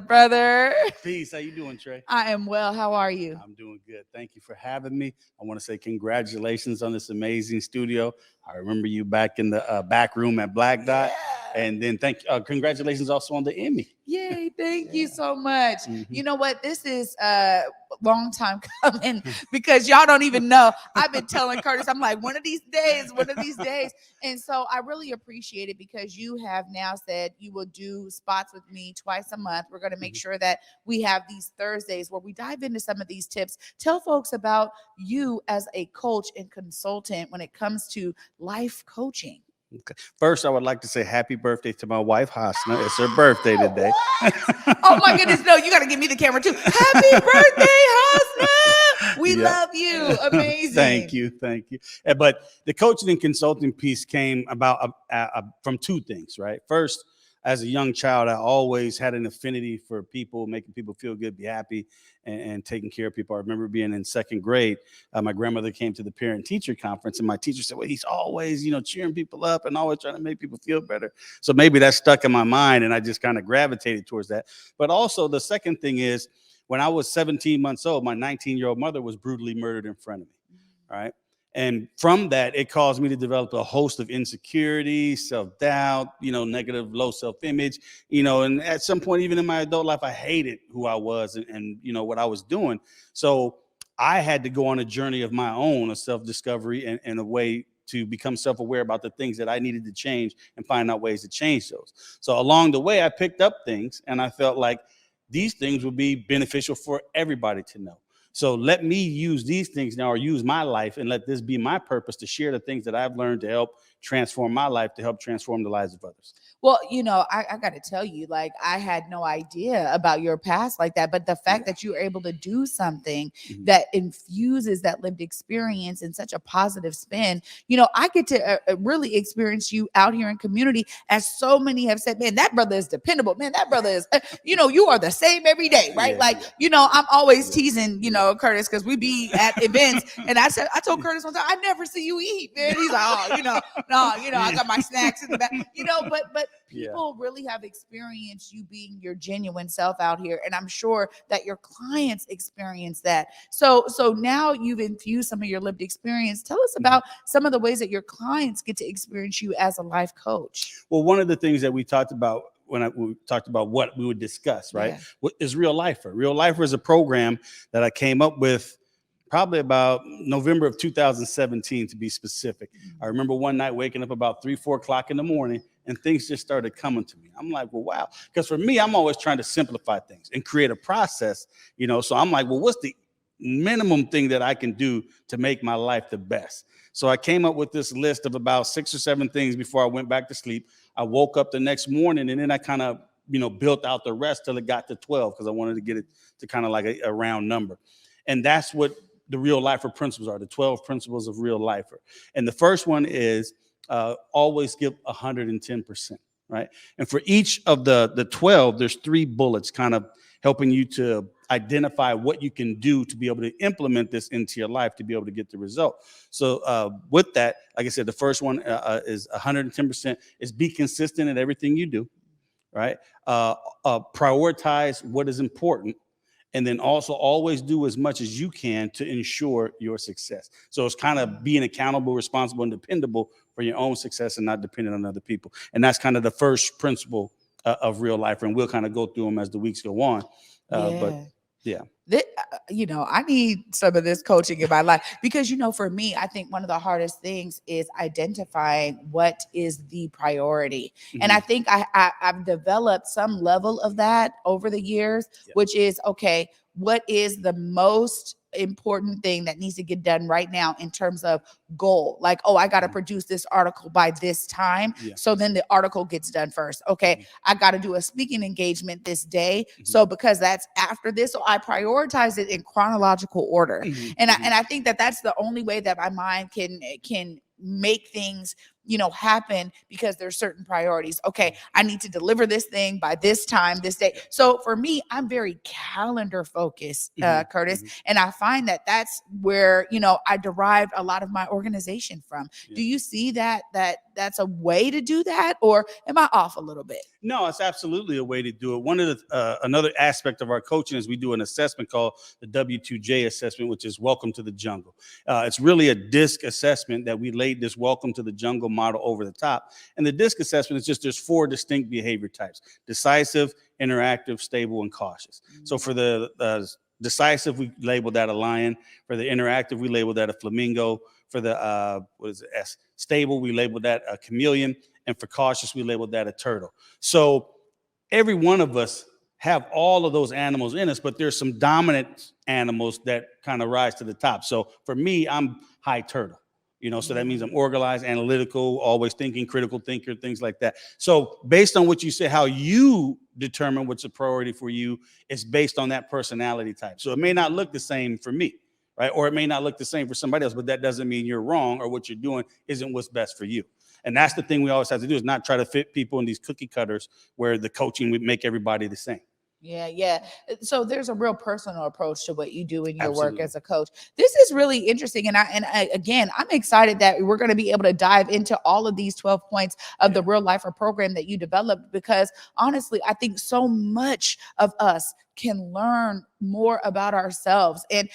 Brother. Peace. How you doing, Trae? I am well. How are you? I'm doing good. Thank you for having me. I want to say congratulations on this amazing studio. I remember you back in the back room at Black Dot, and then congratulations also on the Emmy. Yay, thank you so much. Mhm. You know what? This is a long time coming because y'all don't even know. I've been telling Curtis, I'm like, one of these days. And so I really appreciate it because you have now said you will do spots with me twice a month. We're going to make sure that we have these Thursdays where we dive into some of these tips. Tell folks about you as a coach and consultant when it comes to life coaching. Okay. First, I would like to say happy birthday to my wife, Hasna. It's her birthday today. Oh my goodness, no, you got to give me the camera too. Happy birthday, Hasna. We love you. Amazing. Thank you. But the coaching and consulting piece came about from two things, right? First, as a young child, I always had an affinity for people, making people feel good, be happy, and taking care of people. I remember being in second grade. My grandmother came to the parent-teacher conference, and my teacher said, well, he's always, cheering people up and always trying to make people feel better. So maybe that stuck in my mind, and I just kind of gravitated towards that. But also the second thing is, when I was 17 months old, my 19-year-old mother was brutally murdered in front of me, right? And from that, it caused me to develop a host of insecurities, self-doubt, negative, low self-image, and at some point, even in my adult life, I hated who I was and what I was doing. So I had to go on a journey of my own, a self-discovery and a way to become self-aware about the things that I needed to change and find out ways to change those. So along the way, I picked up things and I felt like these things would be beneficial for everybody to know. So let me use these things now, or use my life, and let this be my purpose to share the things that I've learned to help transform my life, to help transform the lives of others. Well, I got to tell you, like, I had no idea about your past like that. But the fact that you were able to do something that infuses that lived experience in such a positive spin, I get to really experience you out here in community, as so many have said, man, that brother is dependable. Man, that brother is, you are the same every day, right? I'm always teasing, Curtis, because we be at events. And I told Curtis one time, I never see you eat, man. He's like, oh, no, I got my snacks in the back, but people really have experienced you being your genuine self out here. And I'm sure that your clients experience that. So now you've infused some of your lived experience. Tell us about some of the ways that your clients get to experience you as a life coach. Well, one of the things that we talked about when we talked about what we would discuss, right, is Realifers. Realifers is a program that I came up with probably about November of 2017, to be specific. I remember one night waking up about 3-4 o'clock in the morning, and things just started coming to me. I'm like, well, wow. Because for me, I'm always trying to simplify things and create a process, So I'm like, well, what's the minimum thing that I can do to make my life the best? So I came up with this list of about 6 or 7 things before I went back to sleep. I woke up the next morning, and then I kind of, built out the rest till it got to 12, because I wanted to get it to kind of like a round number. And that's what the Realifer principles are, the 12 principles of Realifer. And the first one is always give 110%, right? And for each of the 12, there's 3 bullets kind of helping you to identify what you can do to be able to implement this into your life to be able to get the result. So with that, like I said, the first one is 110% is be consistent in everything you do, right? Prioritize what is important. And then also always do as much as you can to ensure your success. So it's kind of being accountable, responsible, and dependable for your own success and not dependent on other people. And that's kind of the first principle of Realifers. And we'll kind of go through them as the weeks go on. But yeah. I need some of this coaching in my life because, for me, I think one of the hardest things is identifying what is the priority. And I think I've developed some level of that over the years, which is, okay, what is the most important thing that needs to get done right now in terms of goal? Like, oh, I got to produce this article by this time. So then the article gets done first. Okay. I got to do a speaking engagement this day. So because that's after this, so I prioritize it in chronological order. And I think that that's the only way that my mind can make things happen, because there's certain priorities. Okay, I need to deliver this thing by this time, this day. So for me, I'm very calendar focused, Curtis, and I find that that's where I derived a lot of my organization from. Do you see that that's a way to do that, or am I off a little bit? No, it's absolutely a way to do it. One of the another aspect of our coaching is we do an assessment called the W2J assessment, which is Welcome to the Jungle. It's really a DISC assessment that we laid this Welcome to the Jungle model over the top. And the DISC assessment is just there's 4 distinct behavior types: decisive, interactive, stable, and cautious. So for the decisive, we label that a lion. For the interactive, we label that a flamingo. For the stable, we label that a chameleon. And for cautious, we labeled that a turtle. So every one of us have all of those animals in us, but there's some dominant animals that kind of rise to the top. So for me, I'm high turtle, so that means I'm organized, analytical, always thinking, critical thinker, things like that. So based on what you say, how you determine what's a priority for you is based on that personality type. So it may not look the same for me, right? Or it may not look the same for somebody else, but that doesn't mean you're wrong or what you're doing isn't what's best for you. And that's the thing we always have to do, is not try to fit people in these cookie cutters where the coaching would make everybody the same. Yeah. So there's a real personal approach to what you do in your Absolutely. work as a coach. This is really interesting. And again, I'm excited that we're going to be able to dive into all of these 12 points of the Realifer program that you developed, because honestly, I think so much of us can learn more about ourselves. And,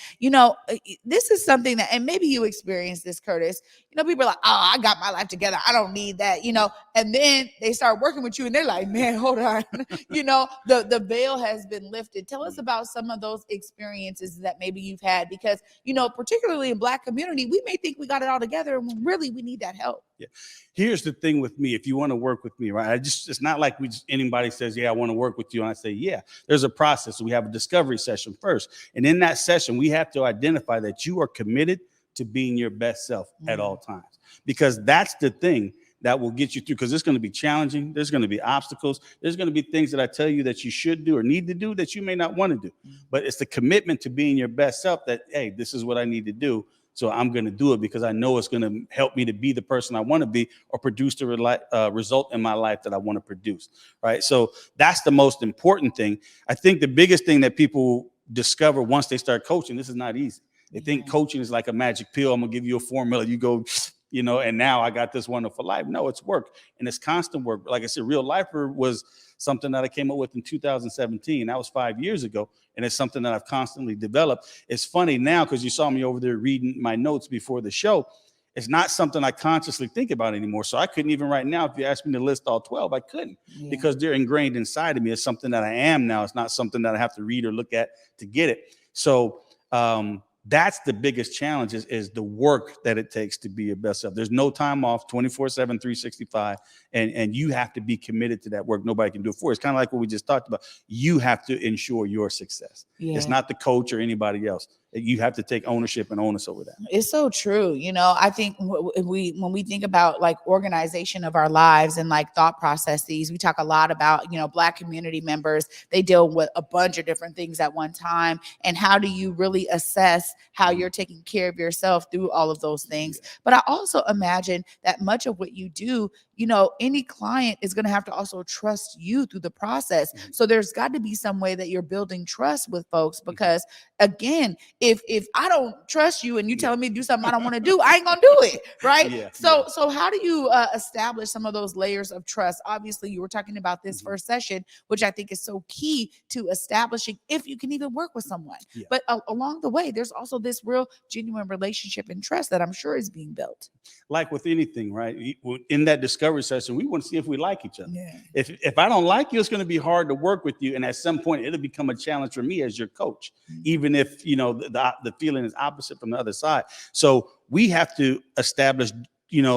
this is something that, and maybe you experienced this, Curtis, people are like, oh, I got my life together, I don't need that, and then they start working with you and they're like, man, hold on. The veil has been lifted. Tell us about some of those experiences that maybe you've had, because, particularly in Black community, we may think we got it all together and really we need that help. Yeah. Here's the thing with me. If you want to work with me, right? It's not like anybody says, yeah, I want to work with you. And I say, yeah, there's a process. So we have a discovery session first. And in that session, we have to identify that you are committed to being your best self at all times, because that's the thing that will get you through, because it's going to be challenging. There's going to be obstacles. There's going to be things that I tell you that you should do or need to do that you may not want to do. But it's the commitment to being your best self that, hey, this is what I need to do. So I'm going to do it because I know it's going to help me to be the person I want to be, or produce the result in my life that I want to produce. Right. So that's the most important thing. I think the biggest thing that people discover once they start coaching, this is not easy. They think coaching is like a magic pill. I'm going to give you a formula. You go, and now I got this wonderful life. No, it's work, and it's constant work. Like I said, Realifer was something that I came up with in 2017. That was 5 years ago. And it's something that I've constantly developed. It's funny now, because you saw me over there reading my notes before the show. It's not something I consciously think about anymore. So I couldn't even right now, if you asked me to list all 12, I couldn't, because they're ingrained inside of me. It's something that I am now. It's not something that I have to read or look at to get it. So that's the biggest challenge, is the work that it takes to be your best self. There's no time off, 24/7, 365. And you have to be committed to that work. Nobody can do it for you. It's kind of like what we just talked about. You have to ensure your success. It's not the coach or anybody else. You have to take ownership and onus over that. It's so true. I think when we think about like organization of our lives and like thought processes, we talk a lot about, Black community members, they deal with a bunch of different things at one time. And how do you really assess how you're taking care of yourself through all of those things? But I also imagine that much of what you do, any client is going to have to also trust you through the process. So there's got to be some way that you're building trust with folks, because again, if I don't trust you and you telling me to do something I don't want to do, I ain't gonna do it, right? So how do you establish some of those layers of trust? Obviously, you were talking about this first session, which I think is so key to establishing if you can even work with someone. But along the way, there's also this real genuine relationship and trust that I'm sure is being built. Like with anything, right? In that discovery session, we want to see if we like each other. If I don't like you, it's going to be hard to work with you, and at some point, it'll become a challenge for me as your coach, even if the feeling is opposite from the other side. So we have to establish,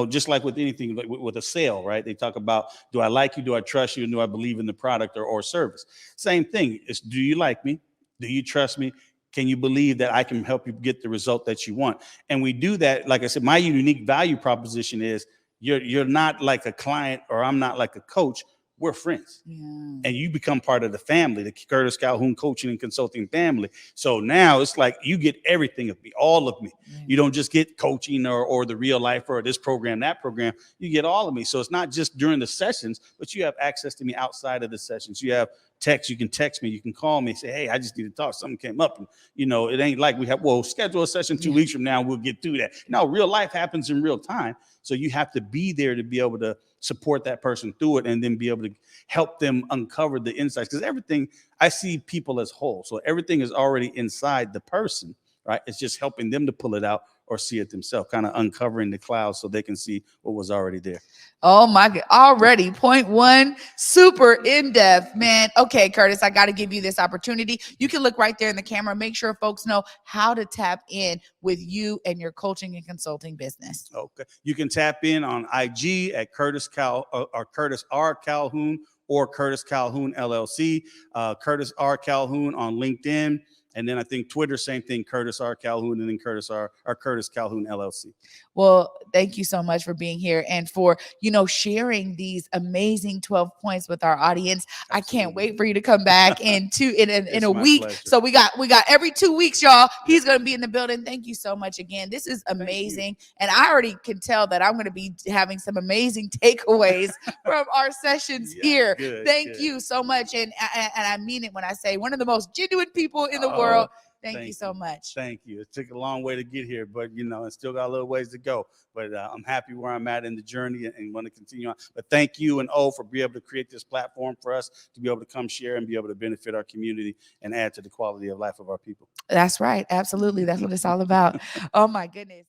just like with anything, like with a sale, right? They talk about, do I like you? Do I trust you? And do I believe in the product or service? Same thing. It's, do you like me? Do you trust me? Can you believe that I can help you get the result that you want? And we do that. Like I said, my unique value proposition is you're not like a client, or I'm not like a coach. we're friends. Yeah. And you become part of the family, the Curtis Calhoun coaching and consulting family. So now it's like you get everything of me, all of me. Yeah. You don't just get coaching or the real life or this program, that program. You get all of me. So it's not just during the sessions, but you have access to me outside of the sessions. You have text. You can text me. You can call me. Say, hey, I just need to talk. Something came up. And, you know, it ain't like we have, well, schedule a session 2 weeks from now. We'll get through that. No, real life happens in real time. So you have to be there to be able to support that person through it and then be able to help them uncover the insights. Because everything, I see people as whole. So everything is already inside the person, right? It's just helping them to pull it out or see it themselves, kind of uncovering the clouds so they can see what was already there. Oh my God. Already point one, super in-depth, man. Okay, Curtis, I got to give you this opportunity. You can look right there in the camera. Make sure folks know how to tap in with you and your coaching and consulting business. Okay. You can tap in on IG at Curtis R. Calhoun or Curtis Calhoun LLC, Curtis R. Calhoun on LinkedIn. And then I think Twitter, same thing, Curtis R. Calhoun, and then Curtis Calhoun LLC. Well, thank you so much for being here and for, sharing these amazing 12 points with our audience. Absolutely. I can't wait for you to come back in a week. Pleasure. So we got every 2 weeks, y'all. He's going to be in the building. Thank you so much again. This is amazing. And I already can tell that I'm going to be having some amazing takeaways from our sessions here. Thank you so much. And I mean it when I say one of the most genuine people in the world. Thank you so much. Thank you. It took a long way to get here, but it's still got a little ways to go. But I'm happy where I'm at in the journey and want to continue on. But thank you and for being able to create this platform for us to be able to come share and be able to benefit our community and add to the quality of life of our people. That's right. Absolutely. That's what it's all about. Oh my goodness.